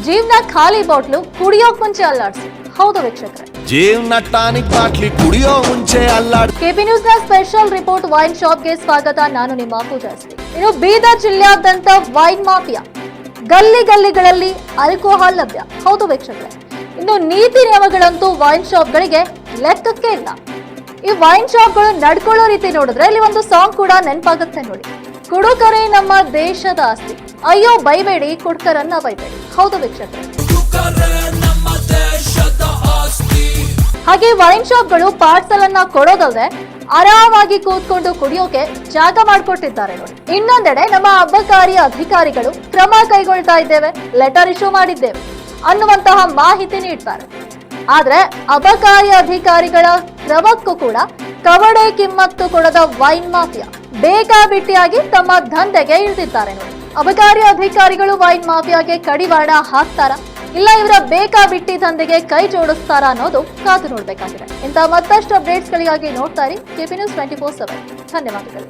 ಜೀವನ ಖಾಲಿ ಬಾಟ್ಲು ಕುಡಿಯೋಕ್ ಮುಂಚೆ ಅಲ್ಲಾಡ್ಸಿ. ಹೌದು ವೀಕ್ಷಕರೇ, ಜೀವನ ಟಾನಿಕ್ ಬಾಟ್ಲಿ ಕುಡಿಯೋ ಮುಂಚೆ ಅಲ್ಲಾಡ್. ಕೆಪಿ ನ್ಯೂಸ್ ನ ಸ್ಪೆಷಲ್ ರಿಪೋರ್ಟ್ ವೈನ್ ಶಾಪ್ಗೆ ಸ್ವಾಗತ. ನಾನು ನಿಮ್ಮ ಪೂಜಾಸ್ತಿ. ಇನ್ನು ಬೀದರ್ ಜಿಲ್ಲೆಯಾದ್ಯಂತ ವೈನ್ ಮಾಫಿಯಾ, ಗಲ್ಲಿ ಗಲ್ಲಿಗಳಲ್ಲಿ ಆಲ್ಕೋಹಾಲ್ ಲಭ್ಯ. ಹೌದು ವೀಕ್ಷಕರೇ, ಇನ್ನು ನೀತಿ ನಿಯಮಗಳಂತೂ ವೈನ್ ಶಾಪ್ಗಳಿಗೆ ಲೆಕ್ಕಕ್ಕೆ ಇಲ್ಲ. ಈ ವೈನ್ ಶಾಪ್ಗಳು ನಡ್ಕೊಳ್ಳೋ ರೀತಿ ನೋಡಿದ್ರೆ ಇಲ್ಲಿ ಒಂದು ಸಾಂಗ್ ಕೂಡ ನೆನಪಾಗುತ್ತೆ ನೋಡಿ. ಕುಡುಕರೇ ನಮ್ಮ ದೇಶದ ಆಸ್ತಿ, ಅಯ್ಯೋ ಬೈಬೇಡಿ ಕುಡುಕರನ್ನ ಬೈಬೇಡಿ. ಹೌದು ವೀಕ್ಷಕರೇ, ಹಾಗೆ ವೈನ್ ಶಾಪ್ಗಳು ಪಾರ್ಸಲ್ ಅನ್ನ ಕೊಡೋದಲ್ಲದೆ ಆರಾಮಾಗಿ ಕೂತ್ಕೊಂಡು ಕುಡಿಯೋಕೆ ಜಾಗ ಮಾಡಿಕೊಟ್ಟಿದ್ದಾರೆ ನೋಡಿ. ಇನ್ನೊಂದೆಡೆ ನಮ್ಮ ಅಬಕಾರಿ ಅಧಿಕಾರಿಗಳು ಕ್ರಮ ಕೈಗೊಳ್ತಾ ಇದ್ದೇವೆ, ಲೆಟರ್ ಇಶ್ಯೂ ಮಾಡಿದ್ದೇವೆ ಅನ್ನುವಂತಹ ಮಾಹಿತಿ ನೀಡ್ತಾರೆ. ಆದ್ರೆ ಅಬಕಾರಿ ಅಧಿಕಾರಿಗಳ ಕ್ರಮಕ್ಕೂ ಕೂಡ ಕವಡೆ ಕಿಮ್ಮತ್ತು ಕೊಡದ ವೈನ್ ಮಾಫಿಯಾ ಬೇಕಾಬಿಟ್ಟಿಯಾಗಿ ತಮ್ಮ ದಂಧೆಗೆ ಇಳಿದಿದ್ದಾರೆ ನೋಡಿ. ಅಬಕಾರಿ ಅಧಿಕಾರಿಗಳು ವೈನ್ ಮಾಫಿಯಾಗೆ ಕಡಿವಾಣ ಹಾಕ್ತಾರ, ಇಲ್ಲ ಇವರ ಬೇಕಾಬಿಟ್ಟಿ ದಂಧೆಗೆ ಕೈ ಜೋಡಿಸ್ತಾರ ಅನ್ನೋದು ಕಾದು ನೋಡ್ಬೇಕಾಗಿದೆ. ಇಂತಹ ಮತ್ತಷ್ಟು ಅಪ್ಡೇಟ್ಸ್ಗಳಿಗಾಗಿ ನೋಡ್ತಾ ಇರಿ ಕೆಪಿ ನ್ಯೂಸ್ 24/7. ಧನ್ಯವಾದಗಳು.